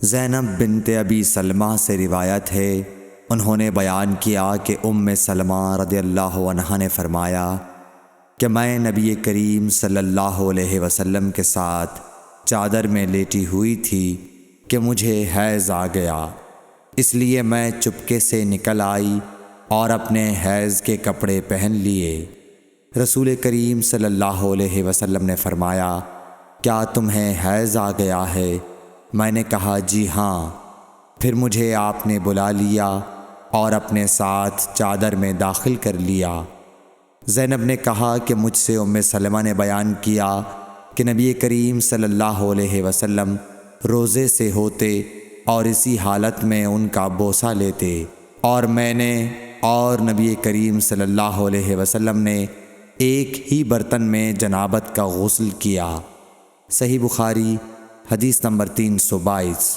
زینب بنت ابی سلمہ سے روایت ہے، انہوں نے بیان کیا کہ ام سلمہ رضی اللہ عنہا نے فرمایا کہ میں نبی کریم صلی اللہ علیہ وسلم کے ساتھ چادر میں لیٹی ہوئی تھی کہ مجھے حیض آ گیا، اس لیے میں چپکے سے نکل آئی اور اپنے حیض کے کپڑے پہن لیے۔ رسول کریم صلی اللہ علیہ وسلم نے فرمایا، کیا تمہیں حیض آ گیا ہے؟ میں نے کہا جی ہاں۔ پھر مجھے آپ نے بلا لیا اور اپنے ساتھ چادر میں داخل کر لیا۔ زینب نے کہا کہ مجھ سے ام سلمہ نے بیان کیا کہ نبی کریم صلی اللہ علیہ وسلم روزے سے ہوتے اور اسی حالت میں ان کا بوسہ لیتے، اور میں نے اور نبی کریم صلی اللہ علیہ وسلم نے ایک ہی برتن میں جنابت کا غسل کیا۔ صحیح بخاری حدیث نمبر 322۔